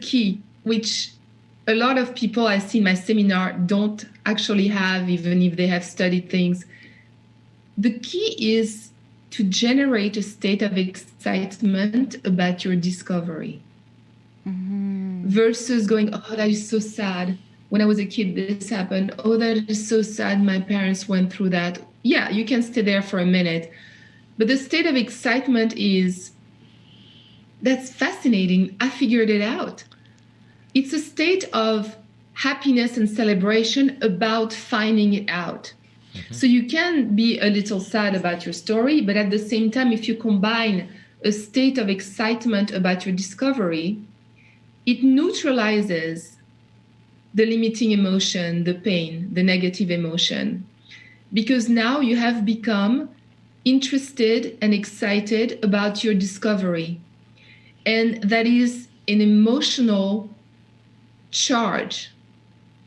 key, which a lot of people I see in my seminar don't actually have, even if they have studied things. The key is to generate a state of excitement about your discovery versus going, oh, that is so sad. When I was a kid, this happened. Oh, that is so sad. My parents went through that. Yeah, you can stay there for a minute. But the state of excitement is, that's fascinating. I figured it out. It's a state of happiness and celebration about finding it out. So you can be a little sad about your story, but at the same time, if you combine a state of excitement about your discovery, it neutralizes the limiting emotion, the pain, the negative emotion, because now you have become interested and excited about your discovery. And that is an emotional charge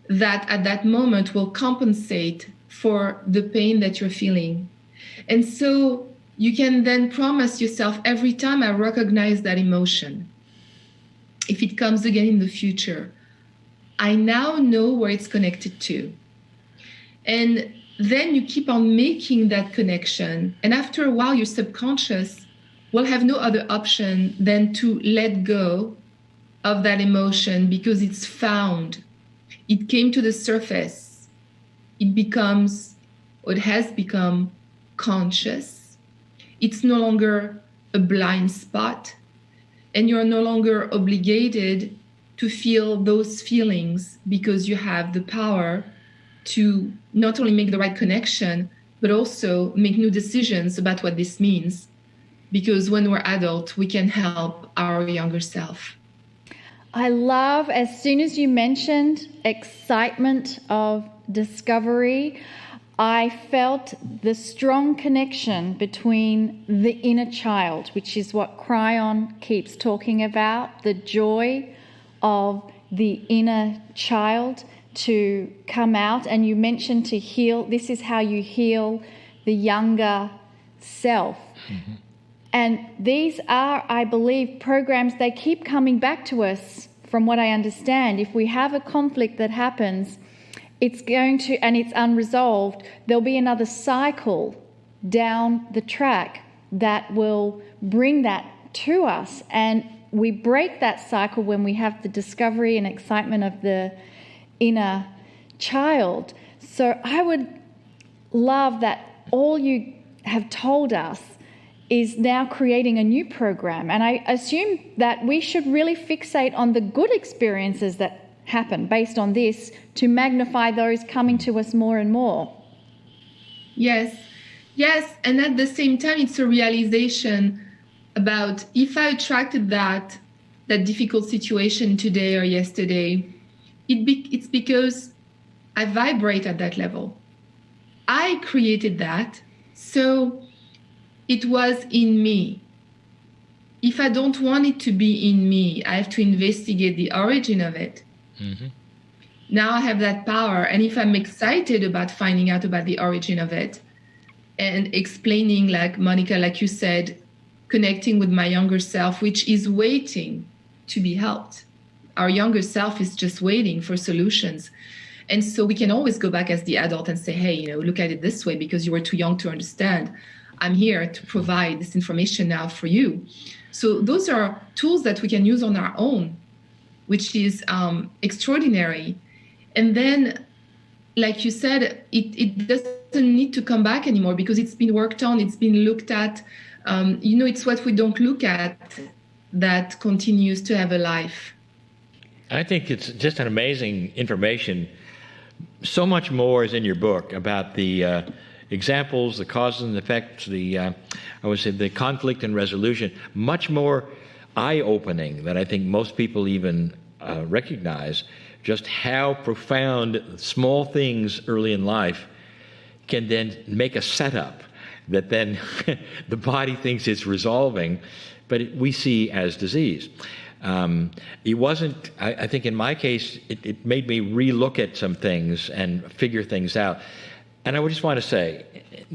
that at that moment will compensate for the pain that you're feeling. And so you can then promise yourself, every time I recognize that emotion, if it comes again in the future, I now know where it's connected to. And then you keep on making that connection. And after a while, your subconscious will have no other option than to let go of that emotion because it's found. It came to the surface. It becomes, or it has become, conscious. It's no longer a blind spot. And you're no longer obligated to feel those feelings because you have the power to not only make the right connection, but also make new decisions about what this means. Because when we're adult, we can help our younger self. I love, as soon as you mentioned excitement of discovery, I felt the strong connection between the inner child, which is what Kryon keeps talking about, the joy of the inner child to come out. And you mentioned to heal, this is how you heal the younger self. Mm-hmm. And these are, I believe, programs, they keep coming back to us from what I understand. If we have a conflict that happens, it's going to, and it's unresolved, there'll be another cycle down the track that will bring that to us. And we break that cycle when we have the discovery and excitement of the inner child. So I would love that all you have told us is now creating a new program. And I assume that we should really fixate on the good experiences that happen based on this to magnify those coming to us more and more. Yes. And at the same time, it's a realization about if I attracted that difficult situation today or yesterday, it's because I vibrate at that level. I created that, so it was in me. If I don't want it to be in me, I have to investigate the origin of it. Mm-hmm. Now I have that power. And if I'm excited about finding out about the origin of it and explaining, like Monica, like you said, connecting with my younger self, which is waiting to be helped. Our younger self is just waiting for solutions. And so we can always go back as the adult and say, hey, look at it this way because you were too young to understand. I'm here to provide this information now for you. So those are tools that we can use on our own, which is extraordinary. And then, like you said, it doesn't need to come back anymore because it's been worked on, it's been looked at. It's what we don't look at that continues to have a life. I think it's just an amazing information. So much more is in your book about the examples, the causes and effects, the conflict and resolution. Much more eye-opening than I think most people even recognize. Just how profound small things early in life can then make a setup that then the body thinks it's resolving, but we see as disease. It wasn't, I think in my case, it made me re-look at some things and figure things out. And I would just want to say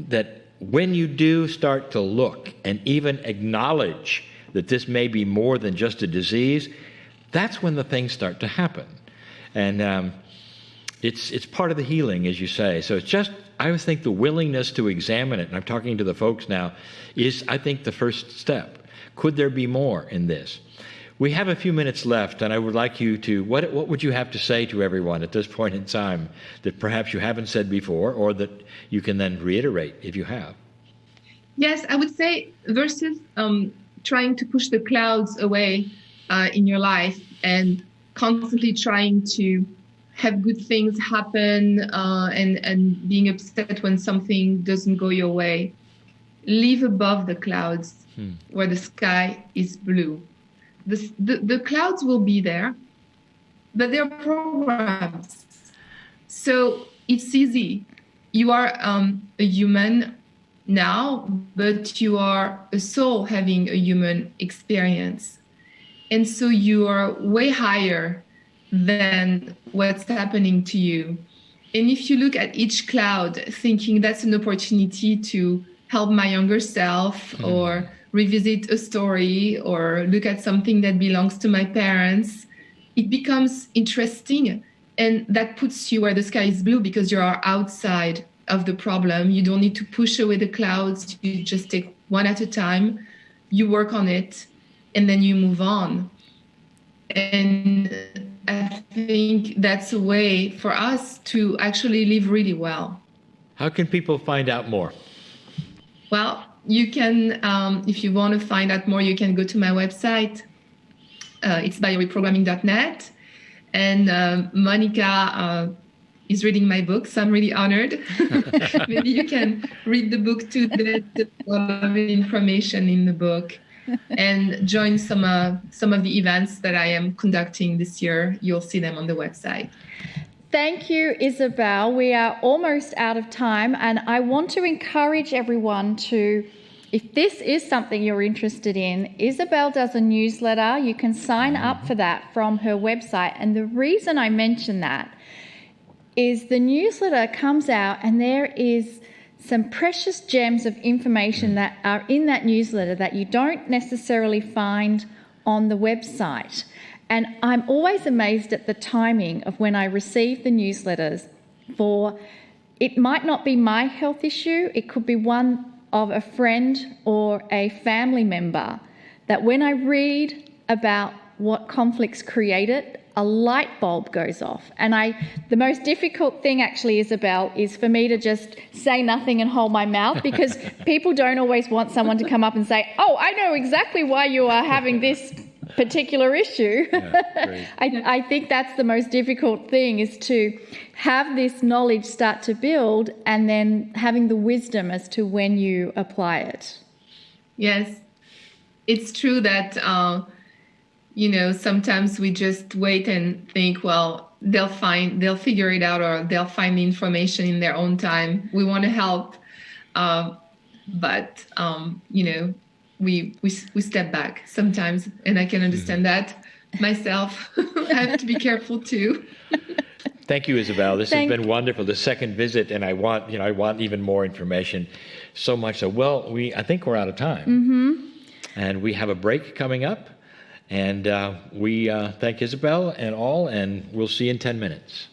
that when you do start to look and even acknowledge that this may be more than just a disease, that's when the things start to happen. And it's part of the healing, as you say. So it's just, I would think the willingness to examine it, and I'm talking to the folks now, is, I think, the first step. Could there be more in this? We have a few minutes left, and I would like you to, what would you have to say to everyone at this point in time that perhaps you haven't said before, or that you can then reiterate if you have? Yes, I would say versus trying to push the clouds away in your life and constantly trying to have good things happen and being upset when something doesn't go your way, live above the clouds where the sky is blue. The clouds will be there, but they're programs. So it's easy. You are a human now, but you are a soul having a human experience. And so you are way higher than what's happening to you. And if you look at each cloud thinking that's an opportunity to help my younger self or revisit a story or look at something that belongs to my parents, it becomes interesting. And that puts you where the sky is blue because you are outside of the problem. You don't need to push away the clouds. You just take one at a time. You work on it, and then you move on. And I think that's a way for us to actually live really well. How can people find out more? Well, you can, if you want to find out more, you can go to my website. It's bioreprogramming.net. And Monica is reading my book, so I'm really honored. Maybe you can read the book too. There's a lot of information in the book. And join some of the events that I am conducting this year. You'll see them on the website. Thank you, Isabelle. We are almost out of time, and I want to encourage everyone to, if this is something you're interested in, Isabelle does a newsletter. You can sign up for that from her website. And the reason I mention that is the newsletter comes out and there is some precious gems of information that are in that newsletter that you don't necessarily find on the website. And I'm always amazed at the timing of when I receive the newsletters for, it might not be my health issue, it could be one of a friend or a family member, that when I read about what conflicts created, a light bulb goes off. And the most difficult thing actually, Isabelle, is for me to just say nothing and hold my mouth, because people don't always want someone to come up and say, oh, I know exactly why you are having this particular issue. Yeah, I think that's the most difficult thing, is to have this knowledge start to build and then having the wisdom as to when you apply it. Yes, it's true that sometimes we just wait and think, well, they'll figure it out, or they'll find the information in their own time. We want to help, but we step back sometimes, and I can understand that myself. I have to be careful too. Thank you, Isabelle. This has been wonderful. The second visit, and I want even more information. So much so. Well, I think we're out of time, and we have a break coming up. And we thank Isabelle and all, and we'll see you in 10 minutes.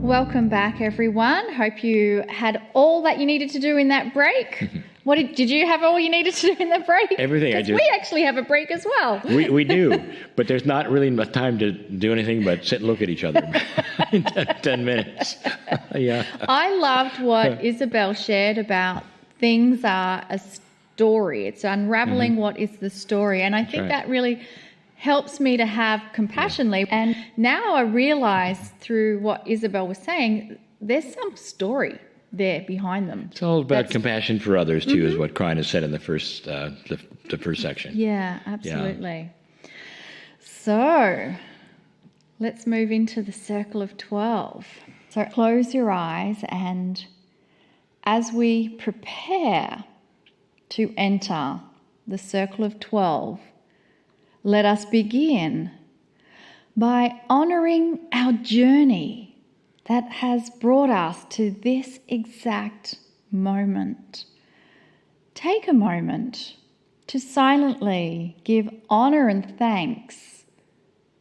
Welcome back, everyone. Hope you had all that you needed to do in that break. What did you have all you needed to do in the break? Everything. We actually have a break as well. We do, but there's not really enough time to do anything but sit and look at each other in 10 minutes. Yeah. I loved what Isabelle shared about things are a story. It's unraveling what is the story. And I think that really helps me to have compassion. Yeah. And now I realize through what Isabelle was saying, there's some story there behind them. It's all about compassion for others too, is what Kryon has said in the first section. Yeah, absolutely. Yeah. So let's move into the circle of 12. So close your eyes, and as we prepare to enter the circle of 12, let us begin by honouring our journey that has brought us to this exact moment. Take a moment to silently give honour and thanks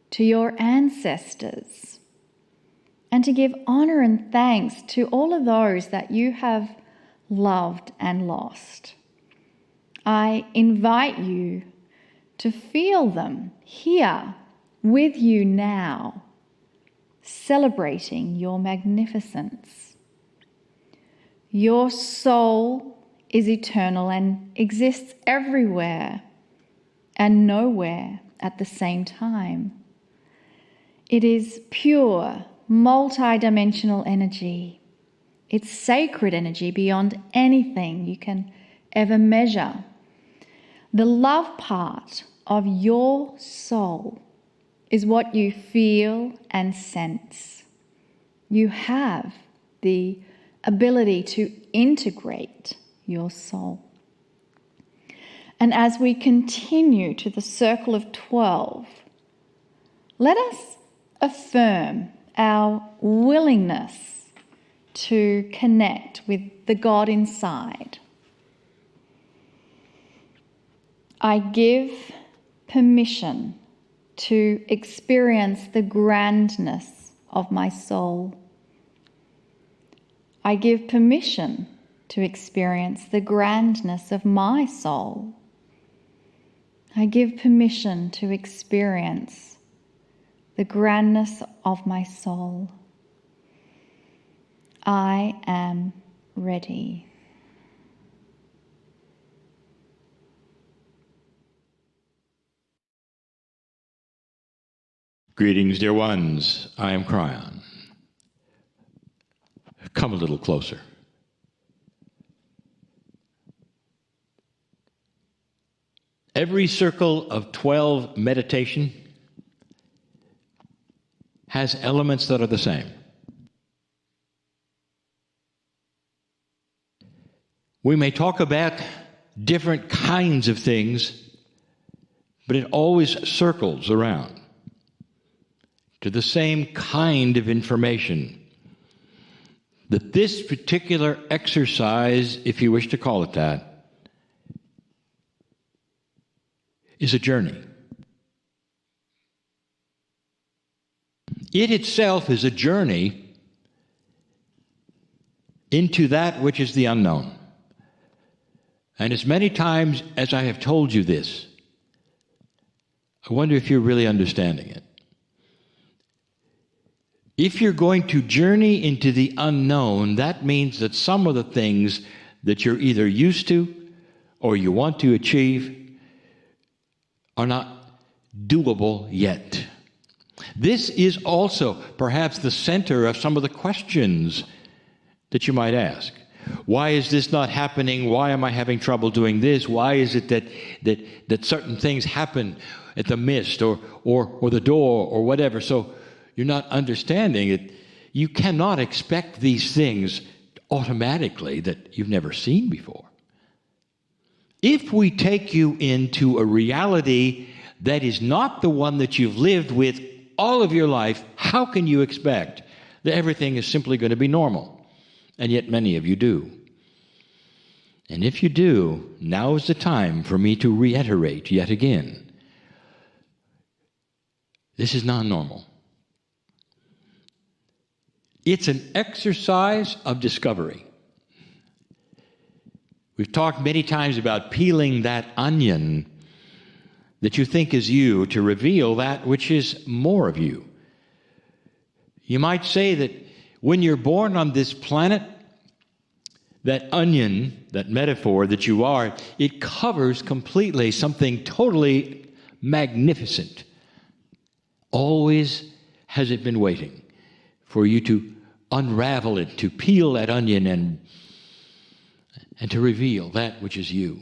to your ancestors, and to give honour and thanks to all of those that you have loved and lost. I invite you to feel them here with you now, celebrating your magnificence. Your soul is eternal and exists everywhere and nowhere at the same time. It is pure, multi-dimensional energy. It's sacred energy beyond anything you can ever measure. The love part of your soul is what you feel and sense. You have the ability to integrate your soul. And as we continue to the circle of 12, let us affirm our willingness to connect with the God inside. I give permission to experience the grandness of my soul. I give permission to experience the grandness of my soul. I give permission to experience the grandness of my soul. I am ready. Greetings, dear ones. I am Kryon. Come a little closer. Every circle of 12 meditation has elements that are the same. We may talk about different kinds of things, but it always circles around to the same kind of information. That this particular exercise, if you wish to call it that, is a journey. It itself is a journey into that which is the unknown. And as many times as I have told you this, I wonder if you're really understanding it. If you're going to journey into the unknown, that means that some of the things that you're either used to or you want to achieve are not doable yet. This is also perhaps the center of some of the questions that you might ask. Why is this not happening? Why am I having trouble doing this? Why is it that certain things happen at the mist or the door or whatever? So you're not understanding it. You cannot expect these things automatically that you've never seen before. If we take you into a reality that is not the one that you've lived with all of your life, how can you expect that everything is simply going to be normal? And yet many of you do. And if you do, now is the time for me to reiterate yet again. This is non-normal. It's an exercise of discovery. We've talked many times about peeling that onion that you think is you to reveal that which is more of you. You might say that when you're born on this planet, that onion, that metaphor that you are, it covers completely something totally magnificent. Always has it been waiting for you to unravel it, to peel that onion and to reveal that which is you.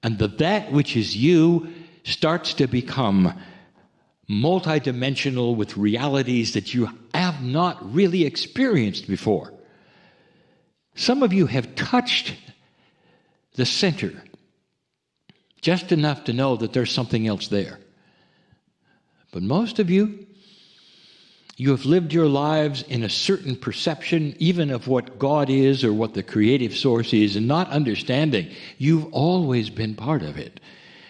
And that which is you starts to become multidimensional with realities that you have not really experienced before. Some of you have touched the center just enough to know that there's something else there. But most of you have lived your lives in a certain perception, even of what God is or what the creative source is, and not understanding you've always been part of it.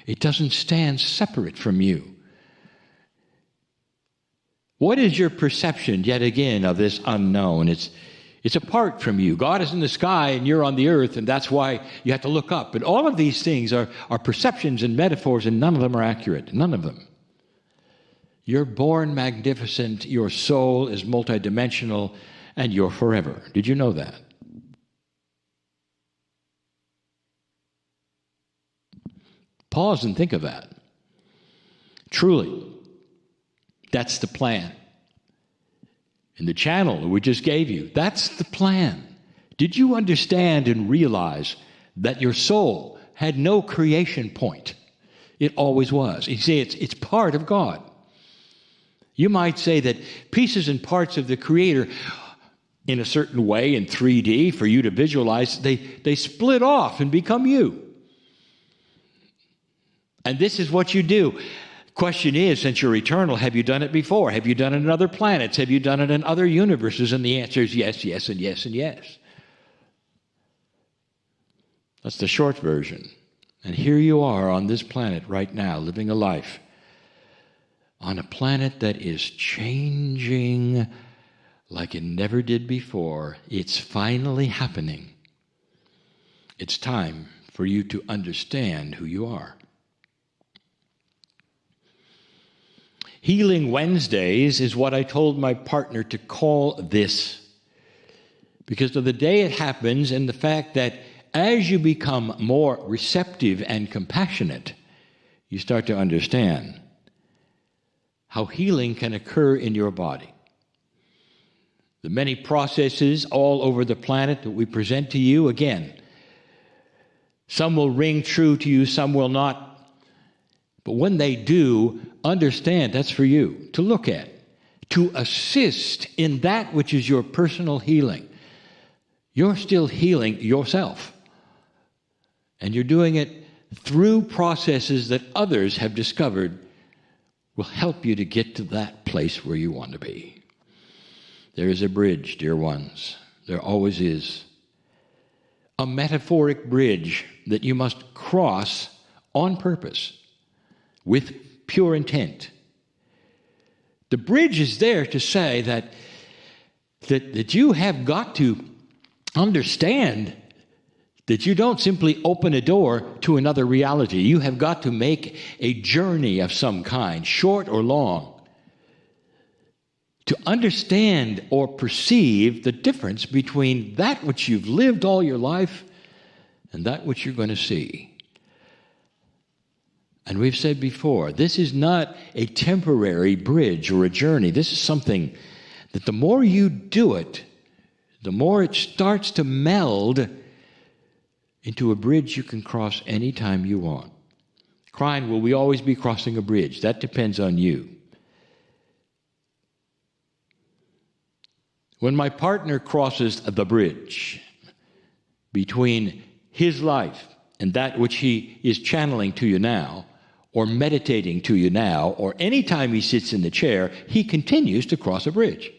It doesn't stand separate from you. What is your perception, yet again, of this unknown? It's apart from you. God is in the sky and you're on the earth, and that's why you have to look up. But all of these things are perceptions and metaphors, and none of them are accurate. None of them. You're born magnificent, your soul is multidimensional, and you're forever. Did you know that? Pause and think of that. Truly, that's the plan. In the channel we just gave you, that's the plan. Did you understand and realize that your soul had no creation point? It always was. You see, it's part of God. You might say that pieces and parts of the Creator, in a certain way, in 3D, for you to visualize, they split off and become you. And this is what you do. Question is, since you're eternal, have you done it before? Have you done it in other planets? Have you done it in other universes? And the answer is yes, yes, and yes, and yes. That's the short version. And here you are on this planet right now, living a life on a planet that is changing like it never did before. It's finally happening. It's time for you to understand who you are. Healing Wednesdays is what I told my partner to call this, because of the day it happens and the fact that as you become more receptive and compassionate, you start to understand how healing can occur in your body. The many processes all over the planet that we present to you, again, some will ring true to you, some will not. But when they do, understand that's for you to look at, to assist in that which is your personal healing. You're still healing yourself. And you're doing it through processes that others have discovered will help you to get to that place where you want to be. There is a bridge, dear ones. There always is. A metaphoric bridge that you must cross on purpose, with pure intent. The bridge is there to say that you have got to understand that you don't simply open a door to another reality. You have got to make a journey of some kind, short or long, to understand or perceive the difference between that which you've lived all your life and that which you're going to see. And we've said before, this is not a temporary bridge or a journey. This is something that the more you do it, the more it starts to meld into a bridge you can cross anytime you want. Kryon, will we always be crossing a bridge? That depends on you. When my partner crosses the bridge between his life and that which he is channeling to you now, or meditating to you now, or any time he sits in the chair, he continues to cross a bridge.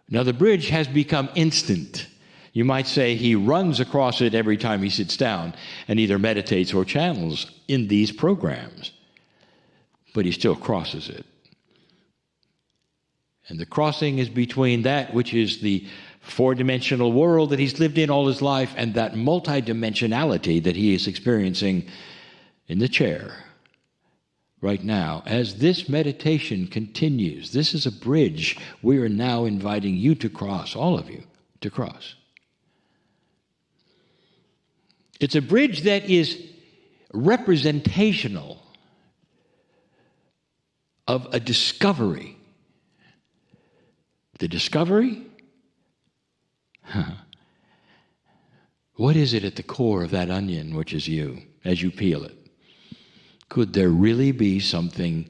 Now, the bridge has become instant. You might say he runs across it every time he sits down and either meditates or channels in these programs, but he still crosses it. And the crossing is between that which is the four-dimensional world that he's lived in all his life and that multidimensionality that he is experiencing in the chair right now. As this meditation continues, this is a bridge we are now inviting you to cross, all of you, to cross. It's a bridge that is representational of a discovery. The discovery? What is it at the core of that onion, which is you, as you peel it? Could there really be something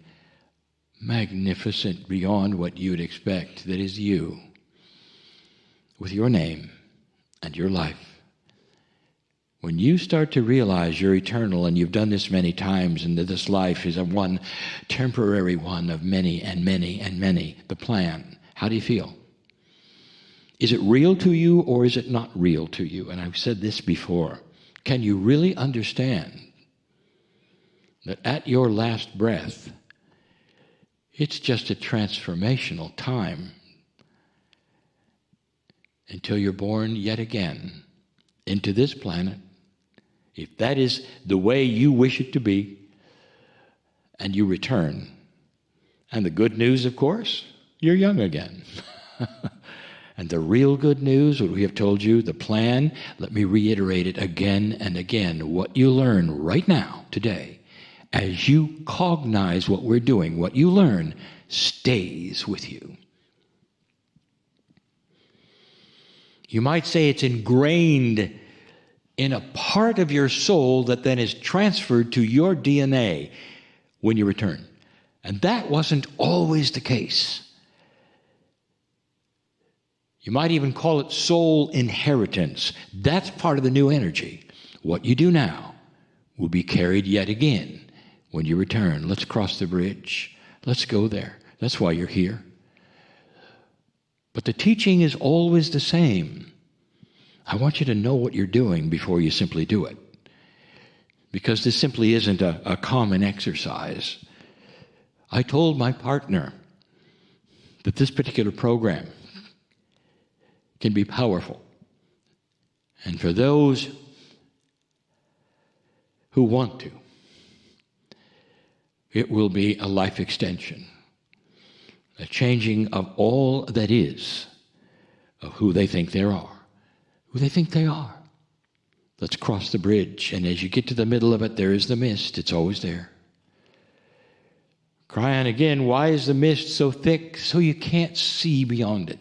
magnificent beyond what you'd expect that is you, with your name and your life? When you start to realize you're eternal, and you've done this many times, and that this life is a one temporary one of many and many and many, the plan, how do you feel? Is it real to you or is it not real to you? And I've said this before. Can you really understand that at your last breath, it's just a transformational time until you're born yet again into this planet, if that is the way you wish it to be, and you return. And the good news, of course, you're young again. And the real good news, what we have told you, the plan, let me reiterate it again and again. What you learn right now, today, as you cognize what we're doing, what you learn stays with you. You might say it's ingrained in a part of your soul that then is transferred to your DNA when you return. And that wasn't always the case. You might even call it soul inheritance. That's part of the new energy. What you do now will be carried yet again when you return. Let's cross the bridge. Let's go there. That's why you're here. But the teaching is always the same. I want you to know what you're doing before you simply do it. Because this simply isn't a common exercise. I told my partner that this particular program can be powerful. And for those who want to, it will be a life extension, a changing of all that is, of who they think they are, who they think they are. Let's cross the bridge, and as you get to the middle of it, there is the mist. It's always there. Kryon again, why is the mist so thick? So you can't see beyond it.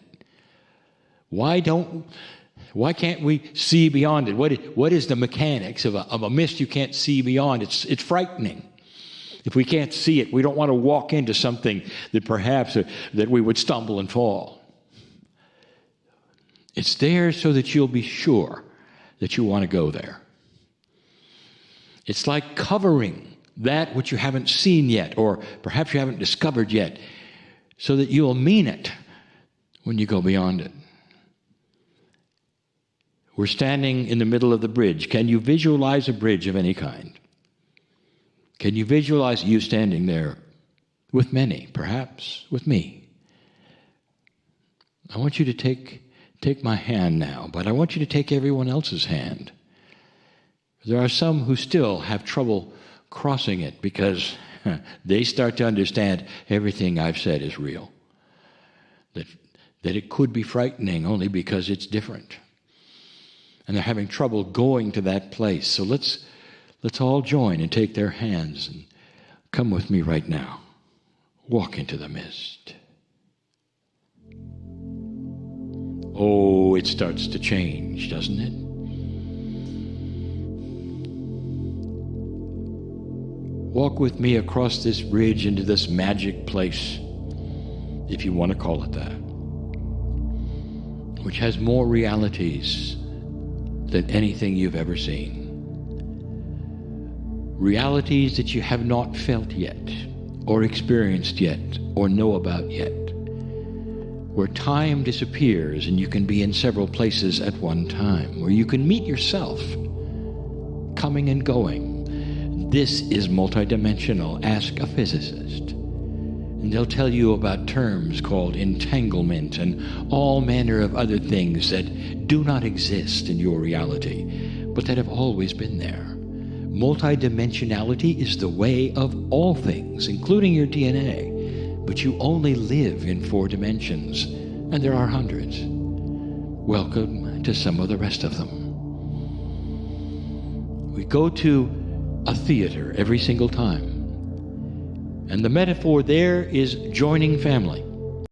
Why can't we see beyond it? What is the mechanics of a mist you can't see beyond? It's frightening. If we can't see it, we don't want to walk into something that perhaps that we would stumble and fall. It's there so that you'll be sure that you want to go there. It's like covering that which you haven't seen yet, or perhaps you haven't discovered yet, so that you'll mean it when you go beyond it. We're standing in the middle of the bridge. Can you visualize a bridge of any kind? Can you visualize you standing there with many, perhaps with me? I want you to take my hand now, but I want you to take everyone else's hand. There are some who still have trouble crossing it because they start to understand everything I've said is real. That it could be frightening only because it's different. And they're having trouble going to that place. So let's all join and take their hands and come with me right now. Walk into the mist. Oh, it starts to change, doesn't it? Walk with me across this bridge into this magic place, if you want to call it that, which has more realities than anything you've ever seen. Realities that you have not felt yet, or experienced yet, or know about yet. Where time disappears and you can be in several places at one time. Where you can meet yourself, coming and going. This is multidimensional. Ask a physicist. And they'll tell you about terms called entanglement and all manner of other things that do not exist in your reality, but that have always been there. Multidimensionality is the way of all things, including your DNA, but you only live in 4 dimensions, and there are hundreds. Welcome to some of the rest of them. We go to a theater every single time. And the metaphor there is joining family.